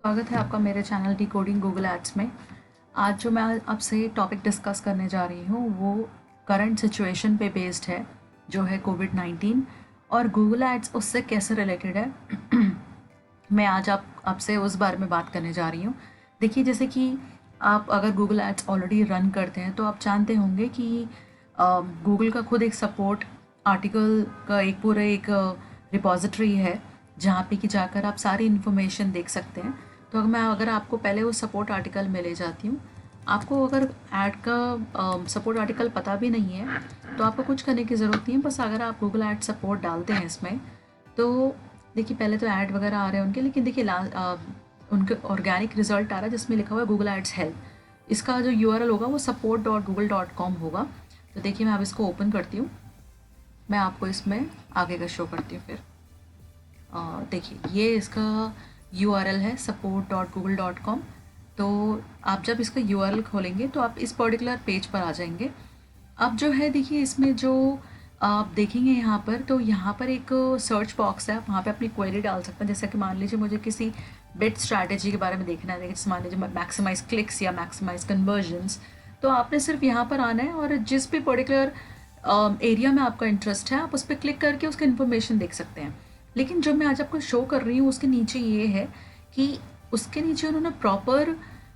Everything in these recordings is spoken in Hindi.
स्वागत है आपका मेरे चैनल डिकोडिंग गूगल एड्स में। आज जो मैं आपसे टॉपिक डिस्कस करने जा रही हूँ वो करंट सिचुएशन पे बेस्ड है, जो है कोविड-19 और गूगल एड्स उससे कैसे रिलेटेड है। मैं आज आपसे उस बारे में बात करने जा रही हूँ। देखिए, जैसे कि आप अगर गूगल एड्स ऑलरेडी रन करते हैं तो आप जानते होंगे कि गूगल का खुद एक सपोर्ट आर्टिकल का एक रिपॉजिटरी है जहाँ पे कि जाकर आप सारी इन्फॉर्मेशन देख सकते हैं। तो अगर आपको पहले उस सपोर्ट आर्टिकल में ले जाती हूँ, आपको अगर ऐड का सपोर्ट आर्टिकल पता भी नहीं है तो आपको कुछ करने की ज़रूरत नहीं है। बस अगर आप गूगल ऐड सपोर्ट डालते हैं इसमें, तो देखिए पहले तो ऐड वगैरह आ रहे हैं उनके, लेकिन देखिए उनके ऑर्गेनिक रिजल्ट आ रहा है जिसमें लिखा हुआ है गूगल एड्स हेल्प। इसका जो URL होगा वो support.google.com होगा। तो देखिए मैं अब इसको ओपन करती हूँ, मैं आपको इसमें आगे का शो करती हूँ। फिर देखिए ये इसका URL है support.google.com। तो आप जब इसका URL खोलेंगे तो आप इस पर्टिकुलर पेज पर आ जाएंगे। अब जो है देखिए इसमें जो आप देखेंगे यहाँ पर, तो यहाँ पर एक सर्च बॉक्स है, आप वहाँ पे अपनी क्वेरी डाल सकते हैं। जैसे कि मान लीजिए मुझे किसी बिट स्ट्रैटेजी के बारे में देखना है, जैसे मान लीजिए मैक्सिमाइज क्लिक्स या मैक्सिमाइज कन्वर्जन्स, तो आपने सिर्फ यहाँ पर आना है और जिस भी पर्टिकुलर एरिया में आपका इंटरेस्ट है आप उस पर क्लिक करके उसका इन्फॉर्मेशन देख सकते हैं। लेकिन जो मैं आज आपको शो कर रही हूँ उसके नीचे ये है कि उसके नीचे उन्होंने प्रॉपर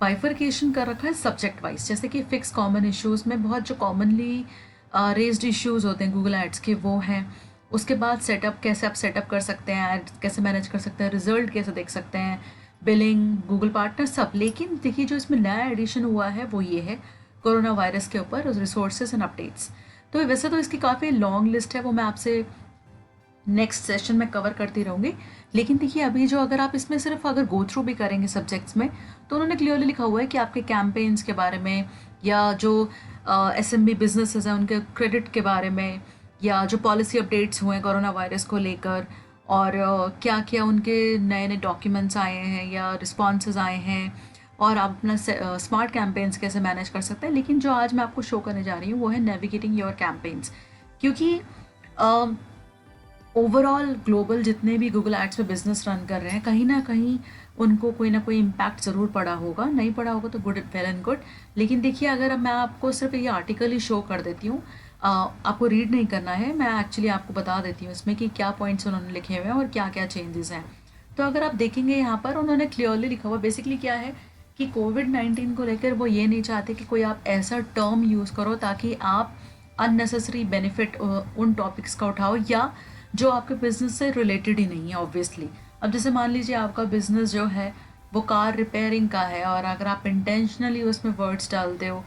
बाइफर्केशन कर रखा है सब्जेक्ट वाइज। जैसे कि फिक्स कॉमन इश्यूज़ में बहुत जो कॉमनली रेज्ड इश्यूज़ होते हैं गूगल एड्स के वो हैं। उसके बाद सेटअप, कैसे आप सेटअप कर सकते हैं, एड कैसे मैनेज कर सकते हैं, रिजल्ट कैसे देख सकते हैं, बिलिंग, गूगल पार्टनर, सब। लेकिन देखिए जो इसमें नया एडिशन हुआ है वो ये है कोरोना वायरस के ऊपर रिसोर्सेज एंड अपडेट्स। तो वैसे तो इसकी काफ़ी लॉन्ग लिस्ट है, वो मैं आपसे नेक्स्ट सेशन में कवर करती रहूँगी। लेकिन देखिए अभी जो अगर आप इसमें सिर्फ अगर गो थ्रू भी करेंगे सब्जेक्ट्स में, तो उन्होंने क्लियरली लिखा हुआ है कि आपके कैंपेन्स के बारे में, या जो SMB बिजनेसेस हैं उनके क्रेडिट के बारे में, या जो पॉलिसी अपडेट्स हुए हैं कोरोना वायरस को लेकर, और क्या क्या उनके नए नए डॉक्यूमेंट्स आए हैं या रिस्पॉन्सेज आए हैं, और आप अपना स्मार्ट कैंपेन्स कैसे मैनेज कर सकते हैं। लेकिन जो आज मैं आपको शो करने जा रही हूँ वो है नेविगेटिंग योर कैंपेन्स, क्योंकि ओवरऑल ग्लोबल जितने भी गूगल एड्स पे बिजनेस रन कर रहे हैं, कहीं ना कहीं उनको कोई ना कोई इम्पैक्ट ज़रूर पड़ा होगा। नहीं पड़ा होगा तो गुड, वेल एंड गुड। लेकिन देखिए अगर अब मैं आपको सिर्फ ये आर्टिकल ही शो कर देती हूँ, आपको रीड नहीं करना है, मैं एक्चुअली आपको बता देती हूँ इसमें कि क्या पॉइंट्स उन्होंने लिखे हुए हैं और क्या क्या चेंजेस हैं। तो अगर आप देखेंगे यहाँ पर उन्होंने क्लियरली लिखा हुआ, बेसिकली क्या है कि कोविड-19 को लेकर वो ये नहीं चाहते कि कोई आप ऐसा टर्म यूज़ करो ताकि आप अननेसेसरी बेनिफिट उन टॉपिक्स का उठाओ या जो आपके बिजनेस से रिलेटेड ही नहीं है ऑब्वियसली। अब जैसे मान लीजिए आपका बिजनेस जो है वो कार रिपेयरिंग का है, और अगर आप इंटेंशनली उसमें वर्ड्स डालते हो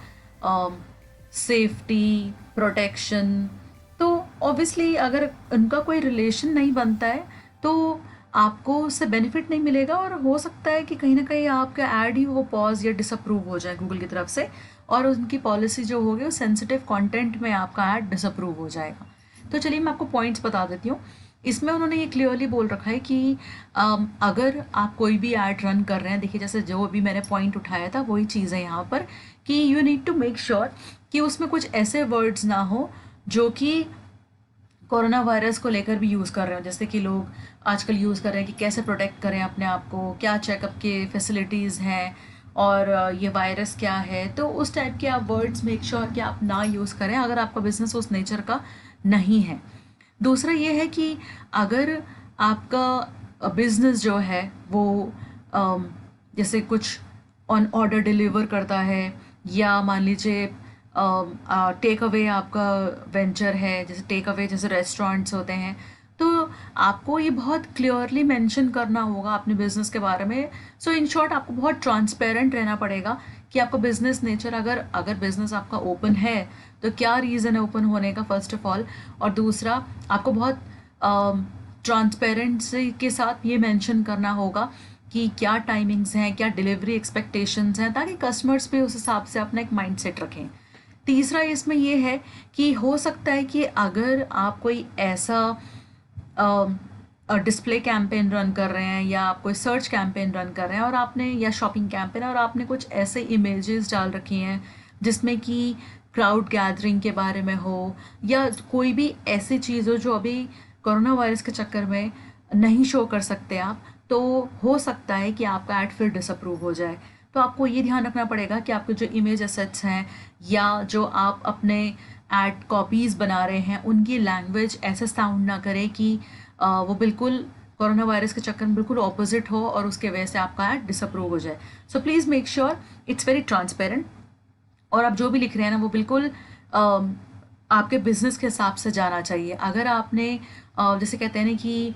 सेफ्टी, प्रोटेक्शन, तो ऑब्वियसली अगर उनका कोई रिलेशन नहीं बनता है तो आपको उससे बेनिफिट नहीं मिलेगा, और हो सकता है कि कहीं ना कहीं आपका ऐड ही वो पॉज या डिसअप्रूव हो जाए गूगल की तरफ से, और उनकी पॉलिसी जो होगी वो सेंसिटिव कंटेंट में आपका ऐड डिसअप्रूव हो जाएगा। तो चलिए मैं आपको पॉइंट्स बता देती हूँ। इसमें उन्होंने ये क्लियरली बोल रखा है कि अगर आप कोई भी ऐड रन कर रहे हैं, देखिए जैसे जो अभी मैंने पॉइंट उठाया था वही चीज़ है यहाँ पर, कि you need to make sure कि उसमें कुछ ऐसे वर्ड्स ना हो जो कि कोरोना वायरस को लेकर भी यूज़ कर रहे हो। जैसे कि लोग आजकल यूज़ कर रहे हैं कि कैसे प्रोटेक्ट करें अपने आप को, क्या चेकअप के फैसिलिटीज़ हैं, और ये वायरस क्या है। तो उस टाइप के आप वर्ड्स मेक श्योर कि आप ना यूज़ करें अगर आपका बिजनेस उस नेचर का नहीं है। दूसरा ये है कि अगर आपका बिजनेस जो है वो जैसे कुछ ऑन ऑर्डर डिलीवर करता है, या मान लीजिए टेक अवे आपका वेंचर है, जैसे टेक अवे जैसे रेस्टोरेंट्स होते हैं, तो आपको ये बहुत क्लियरली मेंशन करना होगा अपने बिजनेस के बारे में। सो इन शॉर्ट आपको बहुत ट्रांसपेरेंट रहना पड़ेगा कि आपका बिजनेस नेचर, अगर बिजनेस आपका ओपन है तो क्या रीज़न है ओपन होने का, फर्स्ट ऑफ ऑल। और दूसरा आपको बहुत ट्रांसपेरेंसी के साथ ये मेंशन करना होगा कि क्या टाइमिंग्स हैं, क्या डिलीवरी एक्सपेक्टेशंस हैं, ताकि कस्टमर्स भी उस हिसाब से अपना एक माइंडसेट रखें। तीसरा इसमें ये है कि हो सकता है कि अगर आप कोई ऐसा डिस्प्ले कैंपेन रन कर रहे हैं, या आप कोई सर्च कैंपेन रन कर रहे हैं और आपने, या शॉपिंग कैंपेन, और आपने कुछ ऐसे इमेजेस डाल रखी हैं जिसमें कि क्राउड गैदरिंग के बारे में हो, या कोई भी ऐसी चीज़ हो जो अभी कोरोना वायरस के चक्कर में नहीं शो कर सकते आप, तो हो सकता है कि आपका ऐड फिर डिसअप्रूव हो जाए। तो आपको ये ध्यान रखना पड़ेगा कि आपके जो इमेज एसेट्स हैं या जो आप अपने ऐड कॉपीज़ बना रहे हैं उनकी लैंग्वेज ऐसे साउंड ना करे कि वो बिल्कुल कोरोना वायरस के चक्कर में बिल्कुल ऑपोजिट हो और उसके वजह से आपका ऐड डिसअप्रूव हो जाए। So please make sure it's very transparent, और आप जो भी लिख रहे हैं ना वो बिल्कुल आपके बिजनेस के हिसाब से जाना चाहिए। अगर आपने जैसे कहते हैं ना कि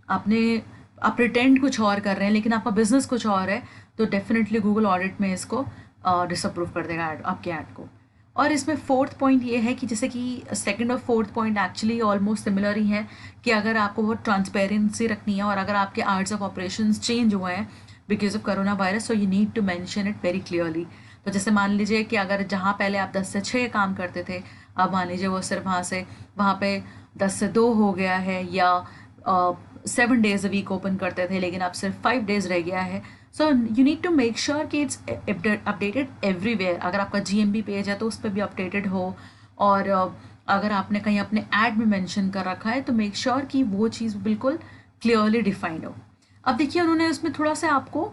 आप प्रिटेंड कुछ और कर रहे हैं लेकिन आपका बिजनेस कुछ और है, तो डेफिनेटली गूगल ऑडिट में इसको डिसअप्रूव कर देगा आपके ऐड को। और इसमें फोर्थ पॉइंट ये है कि जैसे कि सेकंड और fourth point actually almost similar ही है कि अगर आपको बहुत ट्रांसपेरेंसी रखनी है और अगर आपके आवर्स ऑफ ऑपरेशंस चेंज हुए हैं because of corona virus, so you need to mention it very clearly. तो जैसे मान लीजिए कि अगर जहाँ पहले आप 10 से 6 काम करते थे, अब मान लीजिए वो सिर्फ वहाँ पे 10 से 2 हो गया है, या 7 days अ वीक ओपन करते थे लेकिन अब सिर्फ 5 days रह गया है। So you need to make sure कि इट्स अपडेटेड एवरीवेयर। अगर आपका GMB पेज है तो उस पर भी अपडेटेड हो, और अगर आपने कहीं अपने ऐड में मेंशन कर रखा है तो मेक श्योर कि वो चीज़ बिल्कुल क्लियरली डिफाइंड हो। अब देखिए उन्होंने उसमें थोड़ा सा आपको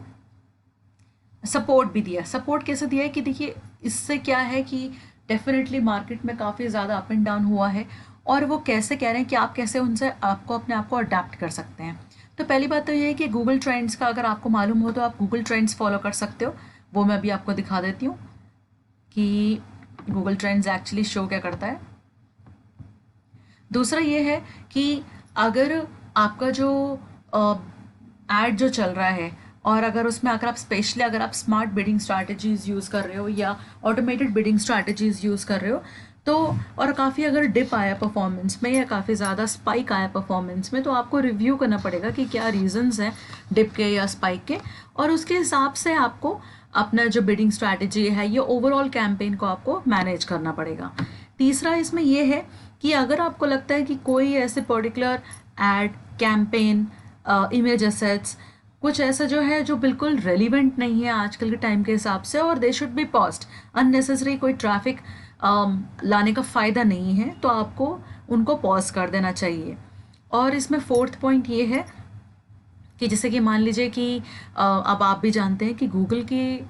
सपोर्ट भी दिया। सपोर्ट कैसे दिया है कि देखिए इससे क्या है कि डेफिनेटली मार्केट में काफ़ी ज़्यादा अप एंड डाउन हुआ है, और वो कैसे कह रहे हैं कि आप कैसे उनसे आपको अपने आप को अडेप्ट कर सकते हैं। तो पहली बात तो ये है कि गूगल ट्रेंड्स का अगर आपको मालूम हो तो आप गूगल ट्रेंड्स फॉलो कर सकते हो। वो मैं अभी आपको दिखा देती हूँ कि गूगल ट्रेंड्स एक्चुअली शो क्या करता है। दूसरा ये है कि अगर आपका जो ऐड जो चल रहा है, और अगर उसमें अगर आप स्पेशली अगर आप स्मार्ट बिडिंग स्ट्रैटेजीज़ यूज़ कर रहे हो या ऑटोमेटेड बिडिंग स्ट्रैटेजीज़ यूज़ कर रहे हो, तो और काफ़ी अगर डिप आया परफॉर्मेंस में या काफ़ी ज़्यादा स्पाइक आया परफॉर्मेंस में, तो आपको रिव्यू करना पड़ेगा कि क्या रीजंस हैं डिप के या स्पाइक के, और उसके हिसाब से आपको अपना जो बिडिंग स्ट्रैटेजी है या ओवरऑल कैंपेन को आपको मैनेज करना पड़ेगा। तीसरा इसमें यह है कि अगर आपको लगता है कि कोई ऐसे particular ad campaign image assets कुछ ऐसा जो है जो बिल्कुल रेलिवेंट नहीं है आजकल के टाइम के हिसाब से, और they should be paused, unnecessary कोई ट्रैफिक लाने का फ़ायदा नहीं है, तो आपको उनको पॉज कर देना चाहिए। और इसमें फोर्थ पॉइंट ये है कि जैसे कि मान लीजिए कि अब आप भी जानते हैं कि गूगल की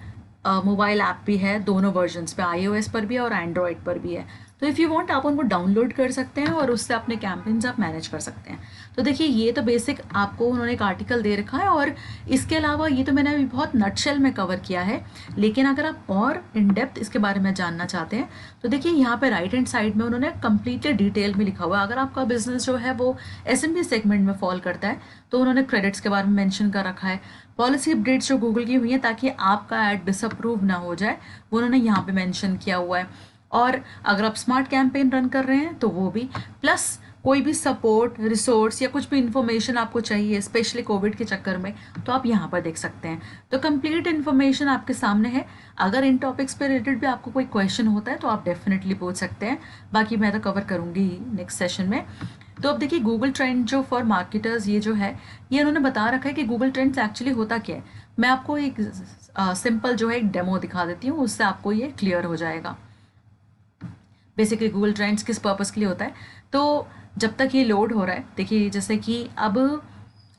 मोबाइल ऐप भी है दोनों वर्जन्स पे, iOS पर भी है और एंड्रॉयड पर भी है। तो इफ़ यू वांट आप उनको डाउनलोड कर सकते हैं और उससे अपने कैंपेन्स आप मैनेज कर सकते हैं। तो देखिए ये तो बेसिक आपको उन्होंने एक आर्टिकल दे रखा है, और इसके अलावा ये तो मैंने अभी बहुत नटशेल में कवर किया है, लेकिन अगर आप और इन डेप्थ इसके बारे में जानना चाहते हैं तो देखिए यहाँ पे राइट हैंड साइड में उन्होंने कंप्लीटली डिटेल में लिखा हुआ है। अगर आपका बिजनेस जो है वो SMB सेगमेंट में फॉल करता है तो उन्होंने क्रेडिट्स के बारे में मेंशन कर रखा है। पॉलिसी अपडेट्स जो गूगल की हुई है ताकि आपका ऐड डिसअप्रूव ना हो जाए, वो उन्होंने यहाँ पे मेंशन किया हुआ है। और अगर आप स्मार्ट कैंपेन रन कर रहे हैं तो वो भी, प्लस कोई भी सपोर्ट रिसोर्स या कुछ भी इन्फॉर्मेशन आपको चाहिए स्पेशली कोविड के चक्कर में, तो आप यहाँ पर देख सकते हैं। तो कंप्लीट इन्फॉर्मेशन आपके सामने है। अगर इन टॉपिक्स पे रिलेटेड भी आपको कोई क्वेश्चन होता है तो आप डेफिनेटली पूछ सकते हैं, बाकी मैं तो कवर करूँगी नेक्स्ट सेशन में। तो अब देखिए गूगल ट्रेंड जो फॉर मार्केटर्स ये जो है, ये उन्होंने बता रखा है कि गूगल ट्रेंड्स एक्चुअली होता क्या है। मैं आपको एक सिंपल जो है एक डेमो दिखा देती हूँ, उससे आपको ये क्लियर हो जाएगा बेसिकली गूगल ट्रेंड्स किस पर्पज़ के लिए होता है। तो जब तक ये लोड हो रहा है, देखिए जैसे कि अब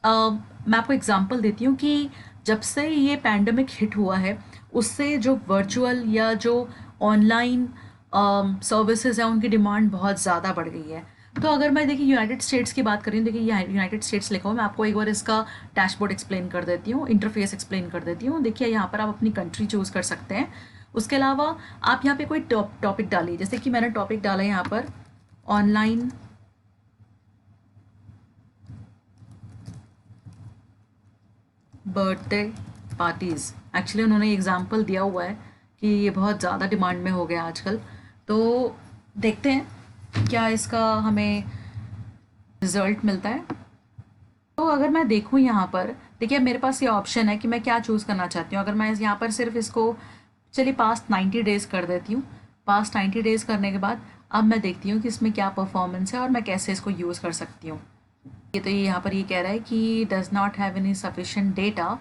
मैं आपको एग्जांपल देती हूँ कि जब से ये पैंडमिक हिट हुआ है उससे जो वर्चुअल या जो ऑनलाइन सर्विसेज हैं उनकी डिमांड बहुत ज़्यादा बढ़ गई है। तो अगर मैं देखिए यूनाइटेड स्टेट्स की बात करें, देखिए ये यूनाइटेड स्टेट्स लिखा हुआ, मैं आपको एक बार इसका डैशबोर्ड एक्सप्लेन कर देती हूँ, इंटरफेस एक्सप्लेन कर देती हूँ। देखिए यहाँ पर आप अपनी कंट्री चूज़ कर सकते हैं। उसके अलावा आप यहाँ पे कोई टॉपिक डालिए, जैसे कि मैंने टॉपिक डाला है यहाँ पर ऑनलाइन बर्थडे पार्टीज़। एक्चुअली उन्होंने एग्जांपल दिया हुआ है कि ये बहुत ज़्यादा डिमांड में हो गया आजकल। तो देखते हैं क्या इसका हमें रिज़ल्ट मिलता है। तो अगर मैं देखूँ यहाँ पर, देखिए मेरे पास ये ऑप्शन है कि मैं क्या चूज़ करना चाहती हूँ। अगर मैं यहाँ पर सिर्फ इसको चलिए पास्ट 90 डेज़ कर देती हूँ। पास्ट 90 डेज़ करने के बाद अब मैं देखती हूँ कि इसमें क्या परफॉर्मेंस है और मैं कैसे इसको यूज़ कर सकती हूँ। ये तो यहाँ पर ये कह रहा है कि does not have any sufficient data.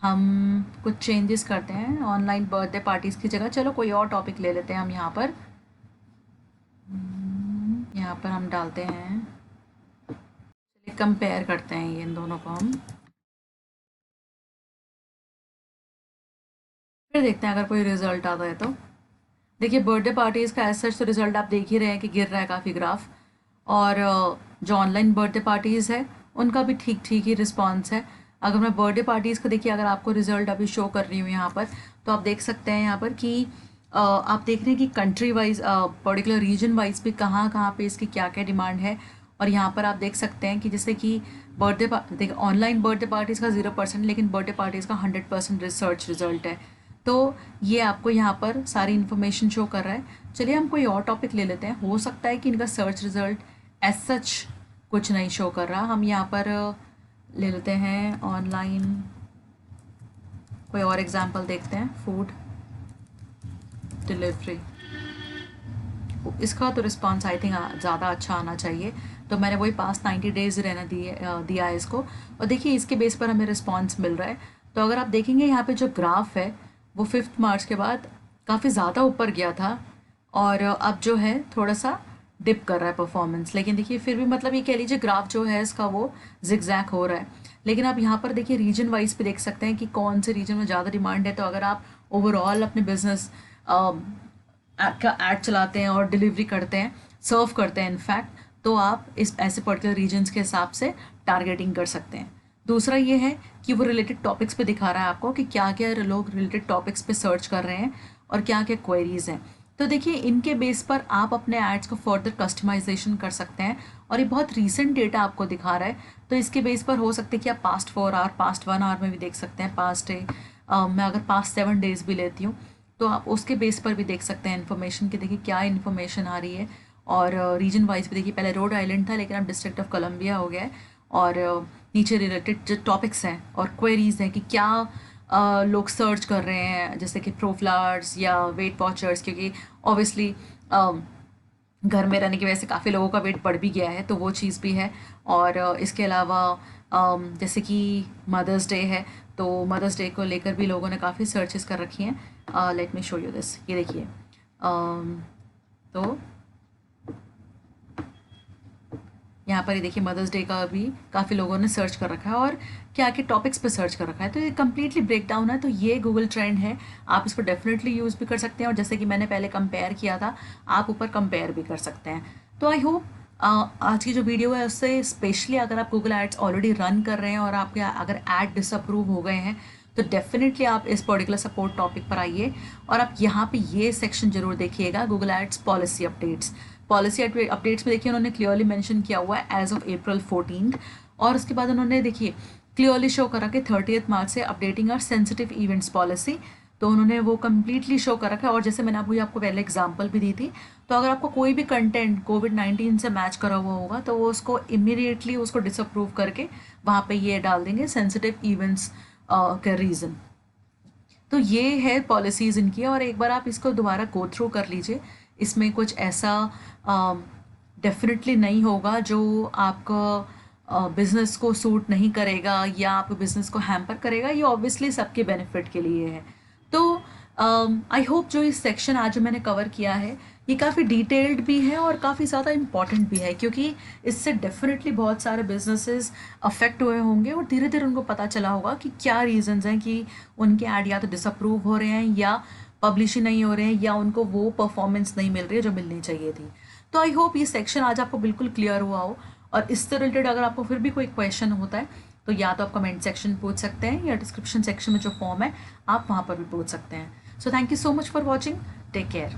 हम कुछ चेंजेस करते हैं ऑनलाइन बर्थडे पार्टीज़ की जगह। चलो कोई और टॉपिक ले लेते हैं हम यहाँ पर। हम डालते हैं, चलिए कंपेयर करते हैं ये इन दोनों को हम, फिर देखते हैं अगर कोई रिजल्ट आता है तो। देखिए बर्थडे पार्टीज़ का एज सच तो रिजल्ट आप देख ही रहे हैं कि गिर रहा है काफ़ी ग्राफ। और जो ऑनलाइन बर्थडे पार्टीज़ है उनका भी ठीक ठीक ही रिस्पॉन्स है। अगर मैं बर्थडे पार्टीज़ को देखिए, अगर आपको रिजल्ट अभी शो कर रही हूँ यहाँ पर, तो आप देख सकते हैं यहाँ पर कि आप देख रहे हैं कि country wise particular region wise भी कहाँ कहाँ पे इसकी क्या क्या डिमांड है। और यहाँ पर आप देख सकते हैं कि जैसे कि देखिए ऑनलाइन बर्थडे पार्टीज़ का 0%, लेकिन बर्थडे पार्टीज़ का 100% रिसर्च रिजल्ट है। तो ये आपको यहाँ पर सारी इन्फॉर्मेशन शो कर रहा है। चलिए हम कोई और टॉपिक ले लेते हैं, हो सकता है कि इनका सर्च रिजल्ट एज सच कुछ नहीं शो कर रहा। हम यहाँ पर ले लेते हैं ऑनलाइन कोई और एग्जांपल देखते हैं, फूड डिलीवरी। इसका तो रिस्पांस आई थिंक ज़्यादा अच्छा आना चाहिए, तो मैंने वही पास्ट 90 डेज रहना दिया है इसको। और देखिए इसके बेस पर हमें रिस्पांस मिल रहा है। तो अगर आप देखेंगे यहाँ पे जो ग्राफ है वो 5 मार्च के बाद काफ़ी ज़्यादा ऊपर गया था, और अब जो है थोड़ा सा डिप कर रहा है परफॉर्मेंस। लेकिन देखिए फिर भी मतलब ये कह लीजिए ग्राफ जो है इसका वो जिगजैग हो रहा है। लेकिन आप यहाँ पर देखिए रीजन वाइज पे देख सकते हैं कि कौन से रीजन में ज़्यादा डिमांड है। तो अगर आप ओवरऑल अपने बिजनेस का ऐड चलाते हैं और डिलीवरी करते हैं, सर्व करते हैं इनफैक्ट, तो आप इस ऐसे पर्टिकुलर रीजन्स के हिसाब से टारगेटिंग कर सकते हैं। दूसरा ये है कि वो रिलेटेड टॉपिक्स पे दिखा रहा है आपको कि क्या क्या लोग रिलेटेड टॉपिक्स पे सर्च कर रहे हैं और क्या क्या क्वेरीज हैं। तो देखिए इनके बेस पर आप अपने एड्स को फर्दर कस्टमाइजेशन कर सकते हैं, और ये बहुत रीसेंट डेटा आपको दिखा रहा है। तो इसके बेस पर हो सकता है कि आप पास्ट 4 आवर, पास्ट 1 आवर में भी देख सकते हैं, पास्ट मैं अगर पास्ट 7 डेज भी लेती हूँ तो आप उसके बेस पर भी देख सकते हैं इन्फॉर्मेशन कि देखिए क्या इन्फॉर्मेशन आ रही है। और रीजन वाइज भी देखिए, पहले रोड आइलैंड था लेकिन अब डिस्ट्रिक्ट ऑफ कोलंबिया हो गया है। और नीचे रिलेटेड जो टॉपिक्स हैं और क्वेरीज हैं कि क्या लोग सर्च कर रहे हैं, जैसे कि प्रोफ्लावर्स या वेट वॉचर्स, क्योंकि ऑब्वियसली घर में रहने की वजह से काफ़ी लोगों का वेट बढ़ भी गया है, तो वो चीज़ भी है। और इसके अलावा जैसे कि मदर्स डे है, तो मदर्स डे को लेकर भी लोगों ने काफ़ी सर्चेस कर रखी हैं। Let me show you this, ये देखिए। तो यहाँ पर ये देखिए मदर्स डे का भी काफ़ी लोगों ने सर्च कर रखा है, और क्या क्या टॉपिक्स पे सर्च कर रखा है। तो ये कम्प्लीटली ब्रेक डाउन है। तो ये गूगल ट्रेंड है, आप इसको डेफिनेटली यूज़ भी कर सकते हैं, और जैसे कि मैंने पहले कंपेयर किया था, आप ऊपर कंपेयर भी कर सकते हैं। तो आई होप आज की जो वीडियो है उससे, स्पेशली अगर आप गूगल एड्स ऑलरेडी रन कर रहे हैं और आपके अगर ऐड डिसअप्रूव हो गए हैं, तो डेफिनेटली आप इस पर्टिकुलर सपोर्ट टॉपिक पर आइए, और आप यहाँ पे ये सेक्शन जरूर देखिएगा, Google ads policy updates. Policy updates में देखिए उन्होंने क्लियरली मेंशन किया हुआ है एज ऑफ April 14, और उसके बाद उन्होंने देखिए क्लियरली शो करा कि 30 मार्च से updating are sensitive events policy. तो उन्होंने वो कम्प्लीटली शो कर रखा है। और जैसे मैंने आपको पहले एग्जांपल भी दी थी, तो अगर आपको कोई भी कंटेंट कोविड-19 से मैच करा हुआ होगा तो वो उसको इमीडिएटली उसको डिसअप्रूव करके वहाँ पे ये डाल देंगे सेंसिटिव इवेंट्स का रीज़न। तो ये है पॉलिसीज़ इनकी, और एक बार आप इसको दोबारा गो थ्रू कर लीजिए। इसमें कुछ ऐसा डेफिनेटली नहीं होगा जो आपका बिज़नेस को सूट नहीं करेगा या आपके बिज़नेस को हैम्पर करेगा। ये ऑब्वियसली सबके बेनिफिट के लिए है। तो आई होप जो इस सेक्शन आज जो मैंने कवर किया है ये काफ़ी डिटेल्ड भी है और काफ़ी ज़्यादा इम्पॉर्टेंट भी है, क्योंकि इससे डेफिनेटली बहुत सारे बिजनेसेस अफेक्ट हुए होंगे, और धीरे धीरे उनको पता चला होगा कि क्या रीजंस हैं कि उनके ऐड या तो डिसअप्रूव हो रहे हैं, या पब्लिश ही नहीं हो रहे हैं, या उनको वो परफॉर्मेंस नहीं मिल रही है जो मिलनी चाहिए थी। तो आई होप ये सेक्शन आज आपको बिल्कुल क्लियर हुआ हो, और इससे रिलेटेड अगर आपको फिर भी कोई क्वेश्चन होता है तो या तो आप कमेंट सेक्शन पूछ सकते हैं, या डिस्क्रिप्शन सेक्शन में जो फॉर्म है आप वहाँ पर भी पूछ सकते हैं। So thank you so much for watching, take care.